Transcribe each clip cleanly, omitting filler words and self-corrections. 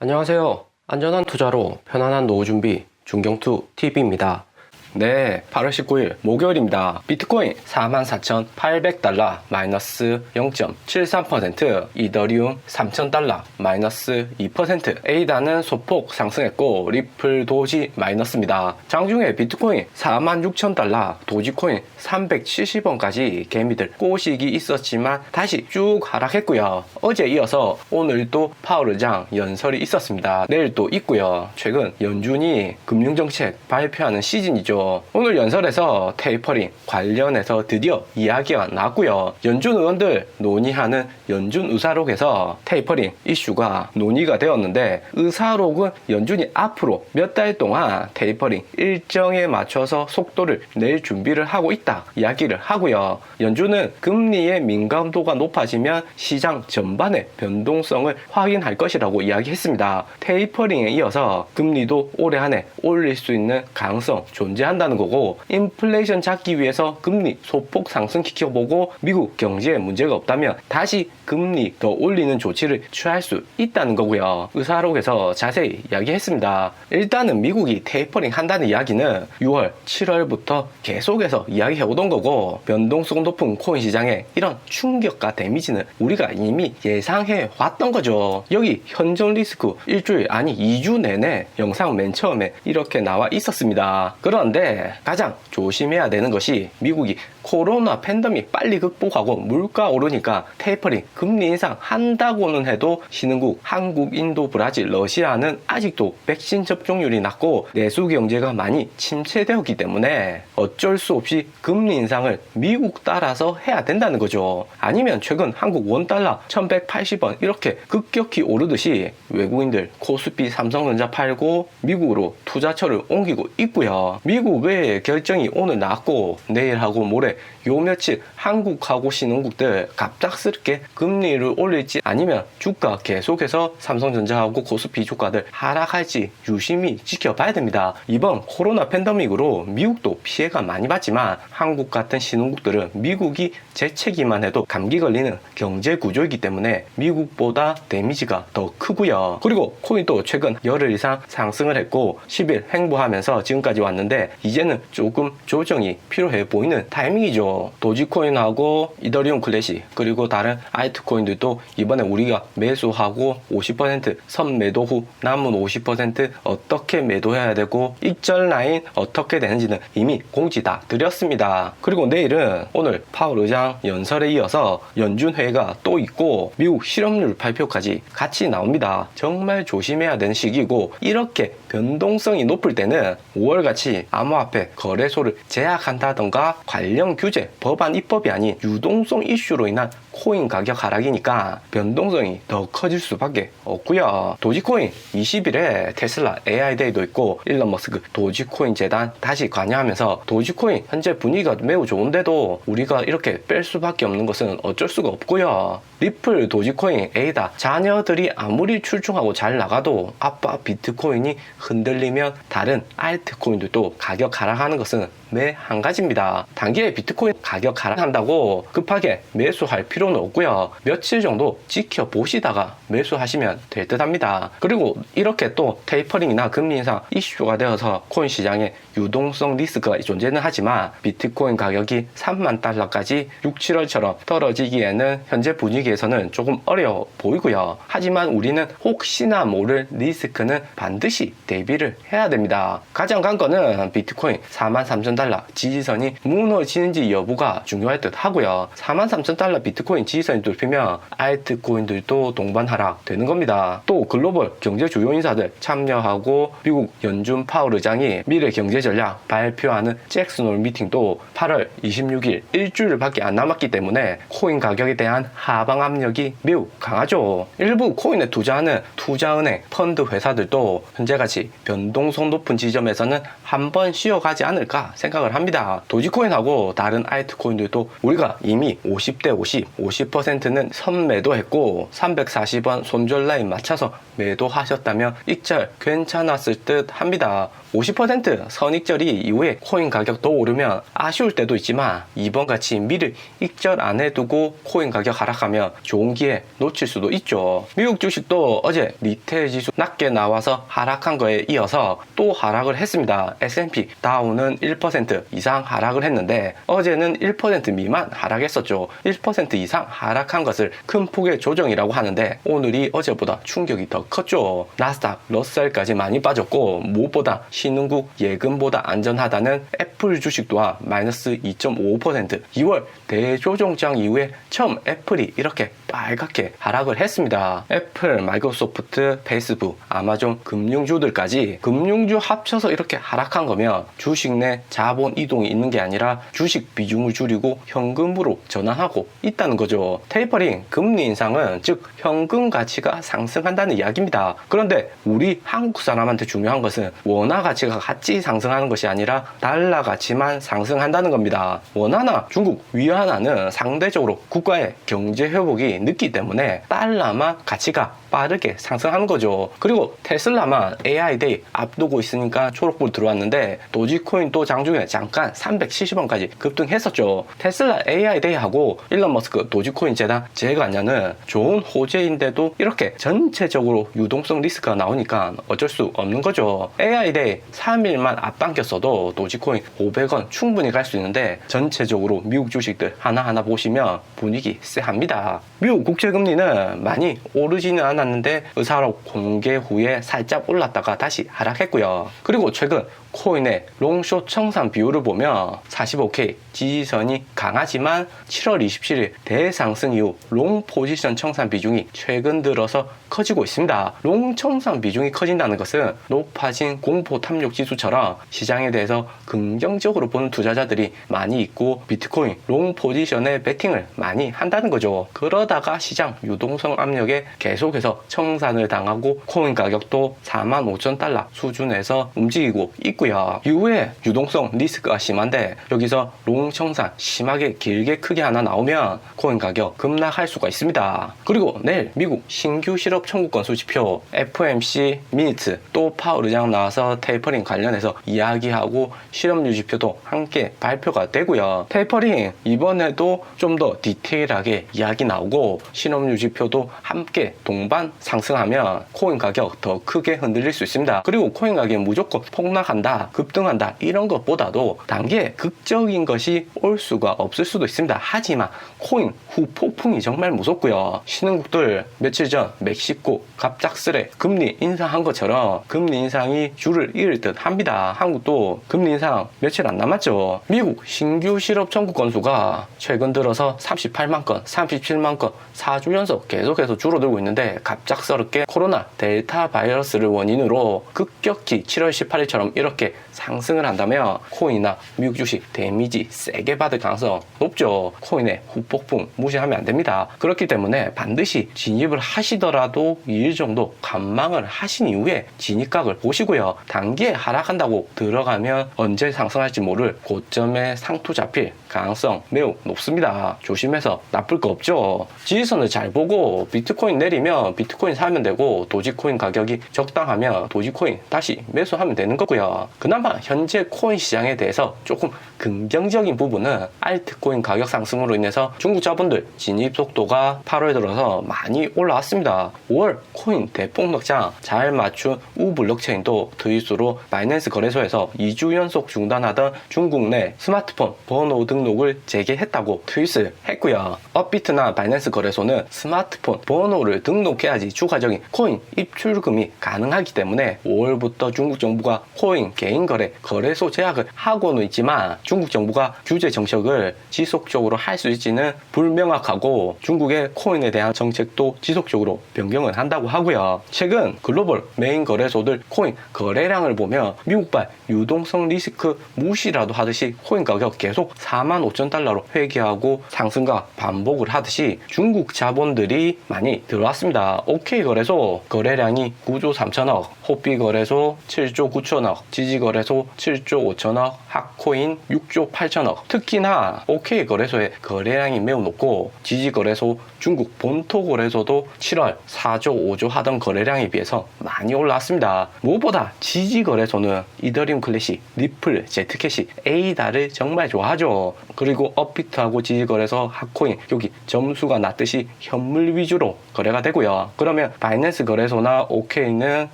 안녕하세요. 안전한 투자로 편안한 노후 준비 중경투 TV입니다. 네, 8월 19일 목요일입니다. 비트코인 44,800달러 마이너스 0.73%, 이더리움 3,000달러 마이너스 2%, 에이다는 소폭 상승했고 리플 도지 마이너스입니다. 장중에 비트코인 46,000달러, 도지코인 370원까지 개미들 꼬시기 있었지만 다시 쭉 하락했고요. 어제 이어서 오늘도 파월 의장 연설이 있었습니다. 내일 또 있고요. 최근 연준이 금융정책 발표하는 시즌이죠. 오늘 연설에서 테이퍼링 관련해서 드디어 이야기가 나왔고요. 연준 의원들 논의하는 연준 의사록에서 테이퍼링 이슈가 논의가 되었는데, 의사록은 연준이 앞으로 몇 달 동안 테이퍼링 일정에 맞춰서 속도를 낼 준비를 하고 있다 이야기를 하고요. 연준은 금리의 민감도가 높아지면 시장 전반의 변동성을 확인할 것이라고 이야기했습니다. 테이퍼링에 이어서 금리도 올해 안에 올릴 수 있는 가능성 존재한다는 거고, 인플레이션 잡기 위해서 금리 소폭 상승시켜보고 미국 경제에 문제가 없다면 다시 금리 더 올리는 조치를 취할 수 있다는 거고요. 의사록에서 자세히 이야기했습니다. 일단은 미국이 테이퍼링 한다는 이야기는 6월, 7월부터 계속해서 이야기해오던 거고, 변동성 높은 코인 시장에 이런 충격과 데미지는 우리가 이미 예상해 왔던 거죠. 여기 현존 리스크 일주일 아니 2주 내내 영상 맨 처음에 이렇게 나와 있었습니다. 그런데 가장 조심해야 되는 것이, 미국이 코로나 팬데믹 빨리 극복하고 물가 오르니까 테이퍼링 금리 인상 한다고는 해도 신흥국 한국, 인도, 브라질, 러시아는 아직도 백신 접종률이 낮고 내수 경제가 많이 침체되었기 때문에 어쩔 수 없이 금리 인상을 미국 따라서 해야 된다는 거죠. 아니면 최근 한국 원달러 1180원 이렇게 급격히 오르듯이 외국인들 코스피, 삼성전자 팔고 미국으로 투자처를 옮기고 있고요. 미국의 결정이 오늘 나왔고 내일하고 모레 요 며칠 한국하고 신흥국들 갑작스럽게 금리를 올릴지 아니면 주가 계속해서 삼성전자하고 코스피 주가들 하락할지 유심히 지켜봐야 됩니다. 이번 코로나 팬데믹으로 미국도 피해가 많이 봤지만 한국 같은 신흥국들은 미국이 재채기만 해도 감기 걸리는 경제 구조이기 때문에 미국보다 데미지가 더 크고요. 그리고 코인도 최근 열흘 이상 상승을 했고 10일 횡보하면서 지금까지 왔는데 이제는 조금 조정이 필요해 보이는 타이밍이죠. 도지코인하고 이더리움 클래시 그리고 다른 알트코인들도 이번에 우리가 매수하고 50% 선매도 후 남은 50% 어떻게 매도해야 되고 익절 라인 어떻게 되는지는 이미 공지 다 드렸습니다. 그리고 내일은 오늘 파월 의장 연설에 이어서 연준 회의가 또 있고 미국 실업률 발표까지 같이 나옵니다. 정말 조심해야 되는 시기고, 이렇게 변동성이 높을 때는 5월같이 암호화폐 거래소를 제약한다던가 관련 규제, 법안 입법이 아닌 유동성 이슈로 인한 코인 가격 하락이니까 변동성이 더 커질 수밖에 없고요. 도지코인 20일에 테슬라 AI데이도 있고 일론 머스크 도지코인 재단 다시 관여하면서 도지코인 현재 분위기가 매우 좋은데도 우리가 이렇게 뺄 수밖에 없는 것은 어쩔 수가 없고요. 리플, 도지코인, 에이다 자녀들이 아무리 출중하고 잘 나가도 아빠 비트코인이 흔들리면 다른 알트코인들도 가격 하락하는 것은 매 한 가지입니다. 단기에 비트코인 가격 하락한다고 급하게 매수할 필요는 없고요. 며칠 정도 지켜보시다가 매수하시면 될 듯 합니다. 그리고 이렇게 또 테이퍼링이나 금리 인상 이슈가 되어서 코인 시장에 유동성 리스크가 존재는 하지만 비트코인 가격이 3만 달러까지 6, 7월처럼 떨어지기에는 현재 분위기에서는 조금 어려워 보이고요. 하지만 우리는 혹시나 모를 리스크는 반드시 대비를 해야 됩니다. 가장 관건은 비트코인 43,000달러 지지선이 무너지는지 여부가 중요할 듯 하고요. 43,000달러 비트코인 지지선이 뚫히면 알트코인들도 동반 하락 되는 겁니다. 또 글로벌 경제 주요 인사들 참여하고 미국 연준 파월 의장이 미래 경제 전략 발표하는 잭슨홀 미팅도 8월 26일 일주일밖에 안 남았기 때문에 코인 가격에 대한 하방 압력이 매우 강하죠. 일부 코인에 투자하는 투자은행, 펀드 회사들도 현재같이 변동성 높은 지점에서는 한번 쉬어가지 않을까 생각을 합니다. 도지코인하고 다른 알트코인들도 우리가 이미 50대 50, 50%는 선매도했고 340원 손절 라인 맞춰서 매도하셨다면 익절 괜찮았을 듯 합니다. 50% 선익절이 이후에 코인 가격도 오르면 아쉬울 때도 있지만 이번같이 미리 익절 안 해두고 코인 가격 하락하면 좋은 기회 놓칠 수도 있죠. 미국 주식도 어제 리테일 지수 낮게 나와서 하락한 거에 이어서 또 하락을 했습니다. S&P 다우는 1% 이상 하락을 했는데 어제는 1% 미만 하락했었죠. 1% 이상 하락한 것을 큰 폭의 조정이라고 하는데 오늘이 어제보다 충격이 더 컸죠. 나스닥, 러셀까지 많이 빠졌고 무엇보다 신흥국 예금보다 안전하다는 애플 주식 또한 마이너스 2.5%. 2월 대조정장 이후에 처음 애플이 이렇게 빨갛게 하락을 했습니다. 애플, 마이크로소프트, 페이스북, 아마존 금융주들까지 금융주 합쳐서 이렇게 하락한 거면 주식 내 자본 이동이 있는 게 아니라 주식 비중을 줄이고 현금으로 전환하고 있다는 거죠. 테이퍼링, 금리 인상은 즉 현금 가치가 상승한다는 이야기입니다. 그런데 우리 한국 사람한테 중요한 것은 원화 가치가 같이 상승하는 것이 아니라 달러 가치만 상승한다는 겁니다. 원화나 중국 위안화는 상대적으로 국가의 경제 회복이 늦기 때문에 달러만 가치가 빠르게 상승하는 거죠. 그리고 테슬라만 AI 데이 앞두고 있으니까 초록불 들어왔는데 도지코인도 장중에 잠깐 370원까지 급등했었죠. 테슬라 AI 데이하고 일론 머스크 도지코인 재단 재관련은 좋은 호재인데도 이렇게 전체적으로 유동성 리스크가 나오니까 어쩔 수 없는 거죠. AI 데이 3일만 앞당겼어도 도지코인 500원 충분히 갈 수 있는데 전체적으로 미국 주식들 하나하나 보시면 분위기 쎄합니다. 미국 국채금리는 많이 오르지는 않았는데 의사록 공개 후에 살짝 올랐다가 다시 하락했고요. 그리고 최근 코인의 롱숏 청산 비율을 보면 45K 지지선이 강하지만 7월 27일 대상승 이후 롱 포지션 청산 비중이 최근 들어서 커지고 있습니다. 롱 청산 비중이 커진다는 것은 높아진 공포 탐욕 지수처럼 시장에 대해서 긍정적으로 보는 투자자들이 많이 있고 비트코인 롱 포지션에 베팅을 많이 한다는 거죠. 그러다가 시장 유동성 압력에 계속해서 청산을 당하고 코인 가격도 45,000달러 수준에서 움직이고 있고요. 이후에 유동성 리스크가 심한데 여기서 롱 청산 심하게 길게 크게 하나 나오면 코인 가격 급락할 수가 있습니다. 그리고 내일 미국 신규 실업 청구권 수지표 FOMC 미니트 또 파월 의장 나와서 테이퍼링 관련해서 이야기하고 실업 유지표도 함께 발표가 되고요. 테이퍼링 이번에도 좀 더 디테일하게 이야기 나오고 실업 유지표도 함께 동반 상승하면 코인 가격 더 크게 흔들릴 수 있습니다. 그리고 코인 가격 무조건 폭락한다 급등한다 이런 것보다도 단계 극적인 것이 올 수가 없을 수도 있습니다. 하지만 코인 후폭풍이 정말 무섭고요. 신흥국들 며칠 전 멕시코 갑작스레 금리 인상한 것처럼 금리 인상이 줄을 이을 듯 합니다. 한국도 금리 인상 며칠 안 남았죠. 미국 신규 실업 청구 건수가 최근 들어서 38만 건, 37만 건 4주 연속 계속해서 줄어들고 있는데 갑작스럽게 코로나 델타 바이러스를 원인으로 급격히 7월 18일처럼 이렇게 상승을 한다면 코인이나 미국 주식 데미지 세게 받을 가능성 높죠. 코인의 후폭풍 무시하면 안 됩니다. 그렇기 때문에 반드시 진입을 하시더라도 2일 정도 관망을 하신 이후에 진입각을 보시고요. 단기에 하락한다고 들어가면 언제 상승할지 모를 고점에 상투 잡힐 가능성 매우 높습니다. 조심해서 나쁠 거 없죠. 지지선을 잘 보고 비트코인 내리면 비트코인 사면 되고 도지코인 가격이 적당하면 도지코인 다시 매수하면 되는 거고요. 그나마 현재 코인 시장에 대해서 조금 긍정적인 부분은 알트코인 가격 상승으로 인해서 중국 자본들 진입 속도가 8월 들어서 많이 올라왔습니다. 5월 코인 대폭락장 잘 맞춘 우블록체인도 트윗으로 바이낸스 거래소에서 2주 연속 중단하던 중국 내 스마트폰 번호 등록을 재개했다고 트윗을 했고요. 업비트나 바이낸스 거래소는 스마트폰 번호를 등록해야지 추가적인 코인 입출금이 가능하기 때문에 5월부터 중국 정부가 코인 개인 거래 거래소 제약을 하고는 있지만 중국 정부가 규제 정책을 지속적으로 할 수 있지는 불명확하고 중국의 코인에 대한 정책도 지속적으로 변경을 한다고 하고요. 최근 글로벌 메인 거래소들 코인 거래량을 보면 미국발 유동성 리스크 무시라도 하듯이 코인 가격 계속 45,000달러로 회귀하고 상승과 반복을 하듯이 중국 자본들이 많이 들어왔습니다. OK 거래소 거래량이 9조 3천억, 호피 거래소 7조 9천억, 지지 지지거래소 7조 5천억, 핫코인 6조 8천억. 특히나 OK 거래소의 거래량이 매우 높고 지지거래소 중국 본토 거래소도 7월 4조 5조 하던 거래량에 비해서 많이 올라왔습니다. 무엇보다 지지거래소는 이더리움 클래식, 리플, 제트캐시, 에이다를 정말 좋아하죠. 그리고 업비트하고 지지거래소, 핫코인 여기 점수가 낮듯이 현물 위주로 거래가 되고요. 그러면 바이낸스 거래소나 OK는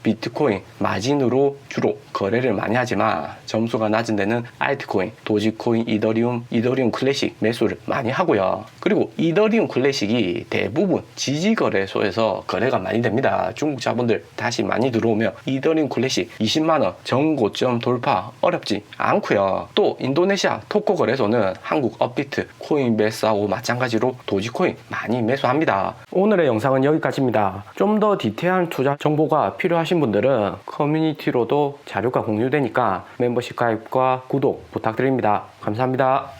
비트코인 마진으로 주로 거래를 많이 하지만 점수가 낮은 데는 알트코인, 도지코인, 이더리움 클래식 매수를 많이 하고요. 그리고 이더리움 클래식이 대부분 지지거래소에서 거래가 많이 됩니다. 중국 자본들 다시 많이 들어오면 이더리움 클래식 20만원 전고점 돌파 어렵지 않고요. 또 인도네시아 토코 거래소는 한국 업비트, 코인베이스하고 마찬가지로 도지코인 많이 매수합니다. 오늘의 영상은 여기까지입니다. 좀 더 디테일한 투자 정보가 필요하신 분들은 커뮤니티로도 자료가 공유되니까 멤버십 가입과 구독 부탁드립니다. 감사합니다.